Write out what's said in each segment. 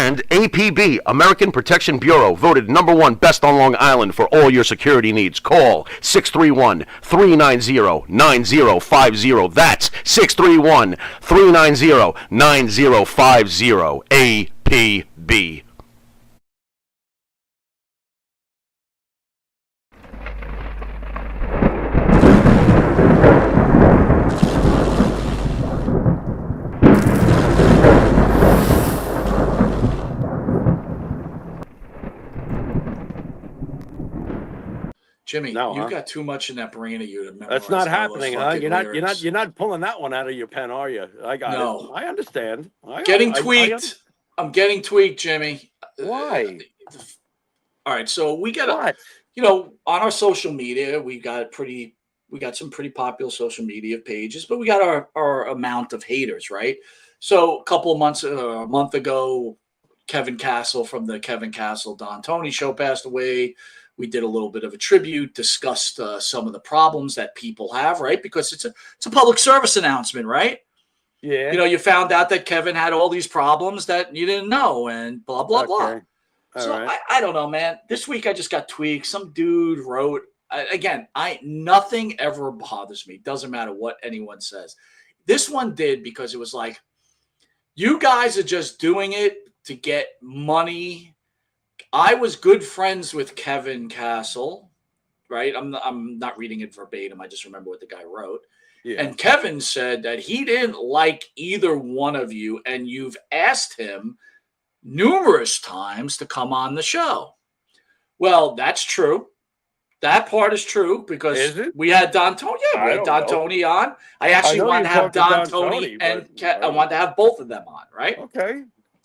And APB, American Protection Bureau, voted #1 best on Long Island for all your security needs. Call 631-390-9050. That's 631-390-9050. APB. Jimmy, No, you've got too much in that brain of you to memorize. That's not happening, huh? Lyrics. You're not pulling that one out of your pen, are you? I got it. I understand. Getting tweaked. I'm getting tweaked, Jimmy. Why? All right, so we got what? On our social media, we got some pretty popular social media pages, but we got our amount of haters, right? So a month ago, Kevin Castle from the Kevin Castle Don Tony show passed away. We did a little bit of a tribute, discussed some of the problems that people have, right? Because it's a public service announcement, right? Yeah. You found out that Kevin had all these problems that you didn't know, and blah blah blah. So right. I don't know, man. This week I just got tweaked. Some dude wrote again. Nothing ever bothers me. Doesn't matter what anyone says. This one did because it was like, you guys are just doing it to get money. I was good friends with Kevin Castle, right? I'm not reading it verbatim. I just remember what the guy wrote. Yeah. And Kevin said that he didn't like either one of you, and you've asked him numerous times to come on the show. Well, that's true. That part is true because we had Don Tony. Yeah, we had Don Tony on. I actually wanted to have Don Tony and I wanted to have both of them on, right? Okay.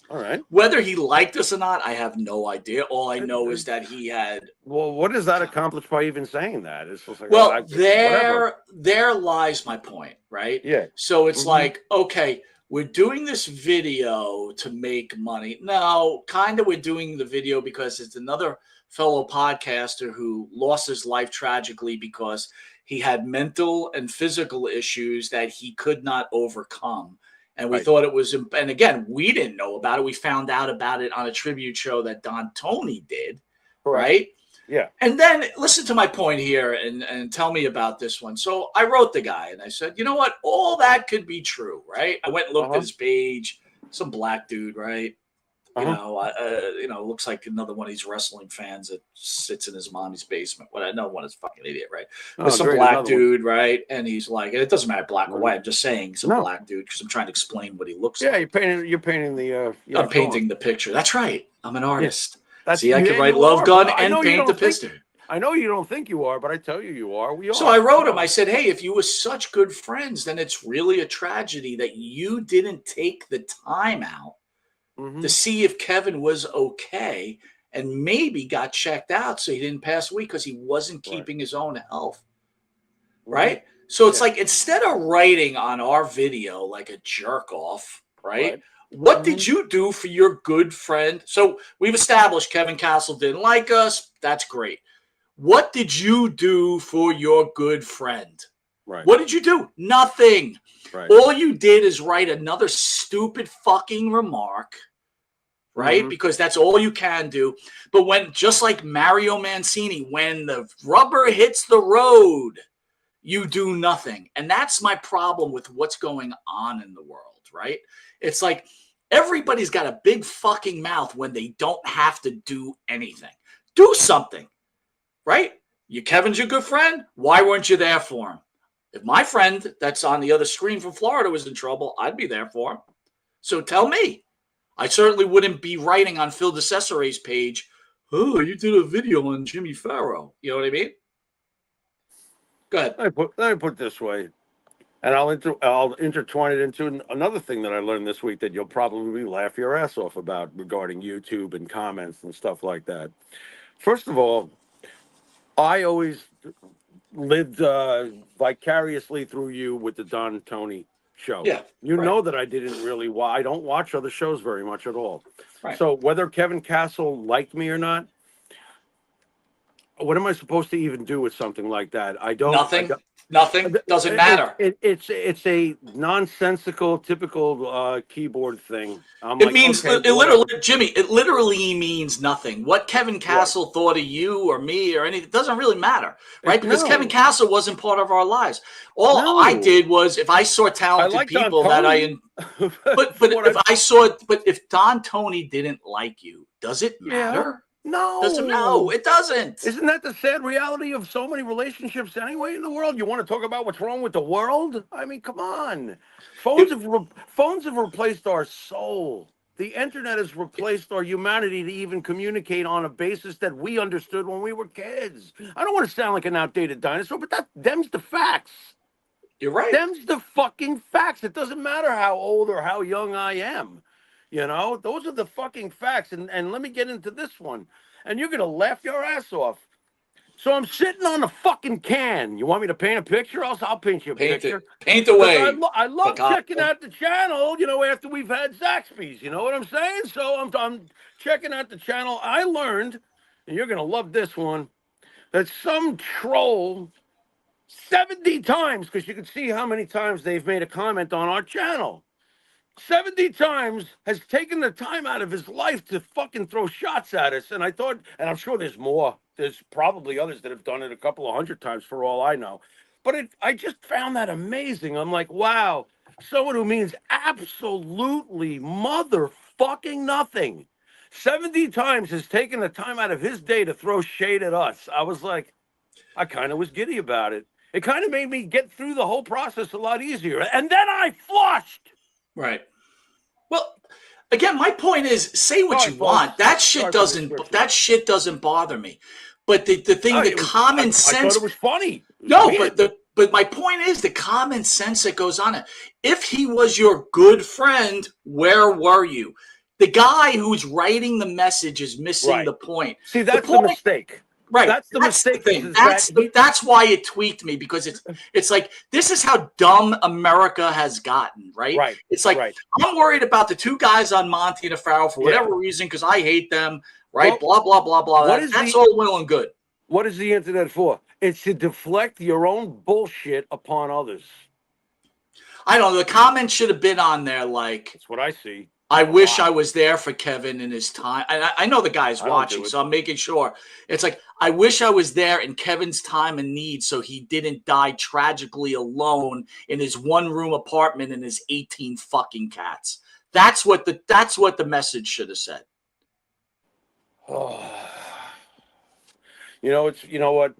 All right. Whether he liked us or not, I have no idea. All I know is that he had. Well, what does that accomplish by even saying that? It's just like, well, there lies my point, right? Yeah. So it's like, okay, we're doing this video to make money. No, kind of we're doing the video because it's another fellow podcaster who lost his life tragically because he had mental and physical issues that he could not overcome. And we thought it was, and again, we didn't know about it. We found out about it on a tribute show that Don Tony did, right? Yeah. And then listen to my point here and tell me about this one. So I wrote the guy and I said, you know what? All that could be true, right? I went and looked at his page, some black dude, right? Looks like another one of these wrestling fans that sits in his mommy's basement. Well, I know one is a fucking idiot, right? But some black dude, right? And he's like, and it doesn't matter black or white. I'm just saying some black dude because I'm trying to explain what he looks like. Yeah, you're painting the. I'm painting the picture. That's right. I'm an artist. See, I can write Love Gun and paint the picture. I know you don't think you are, but I tell you are. We are. So I wrote him. I said, hey, if you were such good friends, then it's really a tragedy that you didn't take the time out to see if Kevin was okay and maybe got checked out so he didn't pass away because he wasn't keeping his own health. Right? So it's like, instead of writing on our video like a jerk off, right? What did you do for your good friend? So we've established Kevin Castle didn't like us. That's great. What did you do for your good friend? Right. What did you do? Nothing. Right. All you did is write another stupid fucking remark, right? Because that's all you can do. But when, just like Mario Mancini, when the rubber hits the road, you do nothing. And that's my problem with what's going on in the world, right? It's like everybody's got a big fucking mouth when they don't have to do anything. Do something, right? Kevin's your good friend. Why weren't you there for him? If my friend that's on the other screen from Florida was in trouble, I'd be there for him. So tell me. I certainly wouldn't be writing on Phil DeCesare's page, oh, you did a video on Jimmy Pharaoh. You know what I mean? Go ahead. Let me put it this way, and I'll intertwine it into another thing that I learned this week that you'll probably laugh your ass off about regarding YouTube and comments and stuff like that. First of all, I always lived vicariously through you with the Don Tony show. Yeah, you know that I didn't really. I don't watch other shows very much at all. Right. So whether Kevin Castle liked me or not, what am I supposed to even do with something like that? I don't. Nothing. Nothing. Doesn't matter. It's a nonsensical, typical keyboard thing. It means literally, Jimmy. It literally means nothing. What Kevin Castle thought of you or me or anything doesn't really matter, right? Because Kevin Castle wasn't part of our lives. All I did was, if I saw talented people that but if Don Tony didn't like you, does it matter? No, it doesn't. Isn't that the sad reality of so many relationships anyway in the world? You want to talk about what's wrong with the world? I mean, come on. Phones have replaced our soul. The internet has replaced our humanity to even communicate on a basis that we understood when we were kids. I don't want to sound like an outdated dinosaur, but them's the facts. You're right. Them's the fucking facts. It doesn't matter how old or how young I am. You know, those are the fucking facts. And let me get into this one. And you're going to laugh your ass off. So I'm sitting on a fucking can. You want me to paint a picture? I'll paint you a picture. Paint away. I love checking out the channel, you know, after we've had Zaxby's. You know what I'm saying? So I'm checking out the channel. I learned, and you're going to love this one, that some troll 70 times, because you can see how many times they've made a comment on our channel. 70 times has taken the time out of his life to fucking throw shots at us. And I thought, and I'm sure there's more. There's probably others that have done it a couple of hundred times for all I know. But I just found that amazing. I'm like, wow, someone who means absolutely motherfucking nothing 70 times has taken the time out of his day to throw shade at us. I was like, I kind of was giddy about it. It kind of made me get through the whole process a lot easier. And then I flushed. Right. Well, again, my point is, say what you want. That shit doesn't bother me. But the thing, the common sense. I thought it was funny. No, but my point is the common sense that goes on it. If he was your good friend, where were you? The guy who's writing the message is missing the point. See, that's the mistake. Right. That's the mistake. That's why it tweaked me, because it's like, this is how dumb America has gotten, right? Right. It's like, I'm worried about the two guys on Monte and the Pharaoh for whatever reason, because I hate them, right? Well, blah, blah, blah, blah. That's all well and good. What is the internet for? It's to deflect your own bullshit upon others. I don't know. The comments should have been on there like, that's what I see. I wish I was there for Kevin in his time. And I know the guy's watching, so I'm making sure. It's like, I wish I was there in Kevin's time and need so he didn't die tragically alone in his one-room apartment and his 18 fucking cats. That's what the message should have said. Oh. You know what?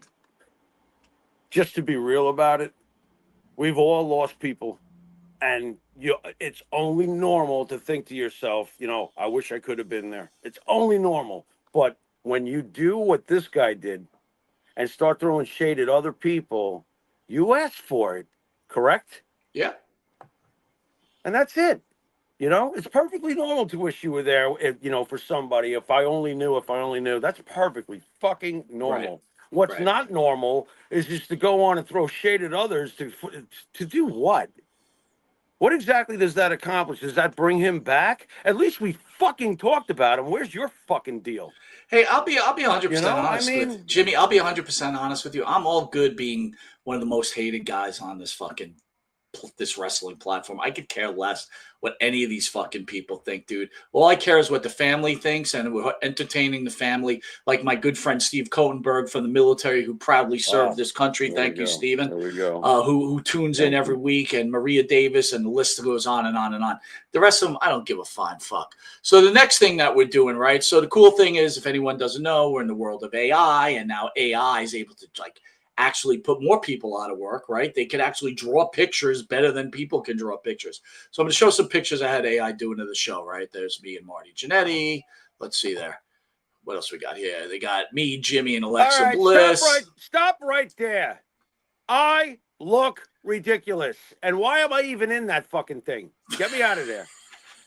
Just to be real about it, we've all lost people. And it's only normal to think to yourself, I wish I could have been there. It's only normal. But when you do what this guy did and start throwing shade at other people, you ask for it, correct? Yeah. And that's it. It's perfectly normal to wish you were there, for somebody. If I only knew. That's perfectly fucking normal. Right. What's not normal is just to go on and throw shade at others to do what? What exactly does that accomplish? Does that bring him back? At least we fucking talked about him. Where's your fucking deal? Hey, I'll be 100% honest with you. Jimmy, I'll be 100% honest with you. I'm all good being one of the most hated guys on this wrestling platform. I could care less what any of these fucking people think, dude. All I care is what the family thinks, and we're entertaining the family. Like my good friend Steve Kotenberg from the military, who proudly served this country. Thank you, Steven. There we go. Who tunes in every week, and Maria Davis, and the list goes on and on and on. The rest of them, I don't give a flying fuck. So the next thing that we're doing, right? So the cool thing is, if anyone doesn't know, we're in the world of AI, and now AI is able to actually put more people out of work, right? They can actually draw pictures better than people can draw pictures. So I'm going to show some pictures I had AI doing to the show, right? There's me and Marty Jannetty. Let's see there. What else we got here? They got me, Jimmy, and Alexa Bliss. Stop right there. I look ridiculous. And why am I even in that fucking thing? Get me out of there.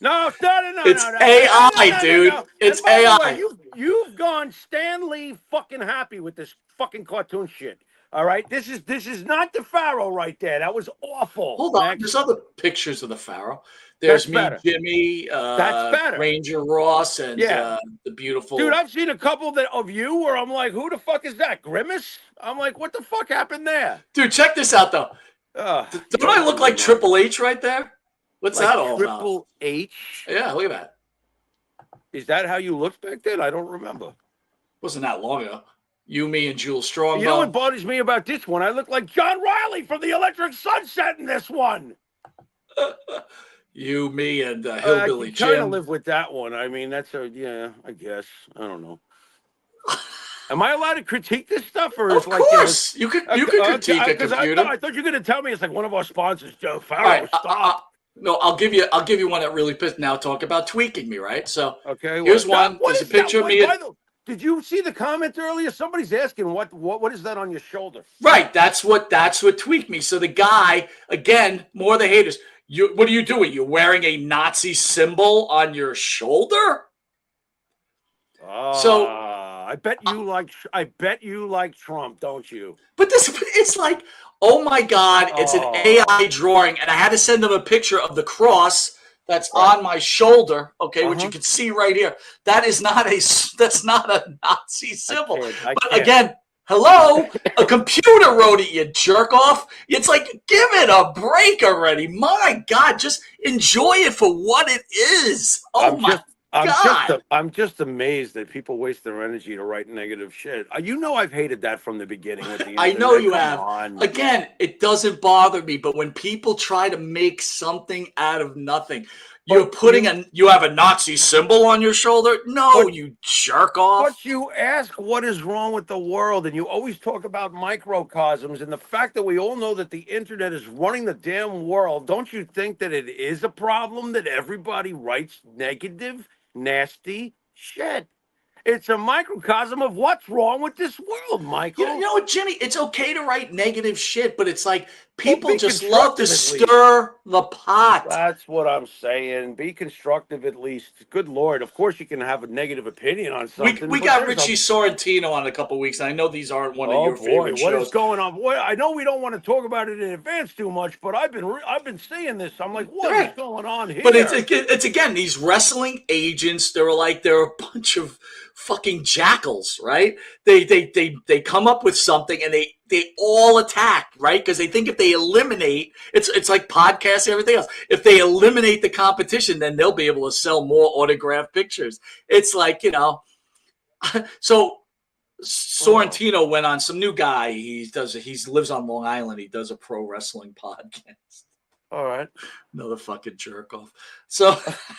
No, it's AI, dude. It's AI. You've gone Stanley fucking happy with this fucking cartoon shit. All right, this is not the Pharaoh right there. That was awful. Hold on, there's other pictures of the Pharaoh. There's That's me, better. Jimmy, That's better. Ranger Ross, and Yeah. the beautiful. Dude, I've seen a couple of you where I'm like, who the fuck is that? Grimace? I'm like, what the fuck happened there? Dude, check this out though. Don't I look like Triple H right there? What's like that all about? Triple H? Yeah, look at that. Is that how you looked back then? I don't remember. Wasn't that long ago. You, me, and Jules Strongbow. You know what bothers me about this one? I look like John Riley from the Electric Sunset in this one. You, me, and Hillbilly Jim. I can kind of live with that one. I mean, yeah, I guess. I don't know. Am I allowed to critique this stuff, or of course you could critique a computer? I thought you were going to tell me it's like one of our sponsors, Joe Pharaoh. Right, stop. No, I'll give you one that really pissed. Now talk about tweaking me, right? So okay, here's one. There's a picture of me. Did you see the comment earlier? Somebody's asking what is that on your shoulder? Right, that's what tweaked me. So the guy, again, more the haters. What are you doing? You're wearing a Nazi symbol on your shoulder? So I bet you like Trump, don't you? But it's like, oh my God, it's an AI drawing, and I had to send them a picture of the cross that's on my shoulder, okay, which you can see right here. That's not a Nazi symbol. But again, hello, a computer wrote it, you jerk off. It's like, give it a break already. My God, just enjoy it for what it is. I'm just amazed that people waste their energy to write negative shit. You know I've hated that from the beginning with the internet. I know you have. Again, it doesn't bother me, but when people try to make something out of nothing, you have a Nazi symbol on your shoulder? No, you jerk off. But you ask what is wrong with the world, and you always talk about microcosms and the fact that we all know that the internet is running the damn world. Don't you think that it is a problem that everybody writes negative, nasty shit? It's a microcosm of what's wrong with this world, Michael. You know what, Jimmy? It's okay to write negative shit, but it's like people just love to stir the pot. That's what I'm saying. Be constructive at least. Good Lord. Of course you can have a negative opinion on something. We got Richie Sorrentino on in a couple of weeks, and I know these aren't one of your favorite shows. What is going on? Boy, I know we don't want to talk about it in advance too much, but I've been seeing this. I'm like, what is going on here? But it's again, these wrestling agents, they're a bunch of fucking jackals, right? They come up with something and they all attack, right? Because they think if they eliminate, it's like podcasts and everything else. If they eliminate the competition, then they'll be able to sell more autographed pictures. It's like, so Sorrentino went on some new guy. He lives on Long Island. He does a pro wrestling podcast. All right. Another fucking jerk off. So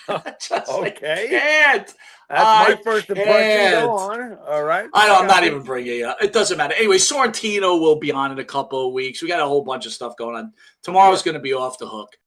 okay. That's my first impression. Go on. All right. I'm not even bringing it up. It doesn't matter. Anyway, Sorrentino will be on in a couple of weeks. We got a whole bunch of stuff going on. Tomorrow's going to be off the hook.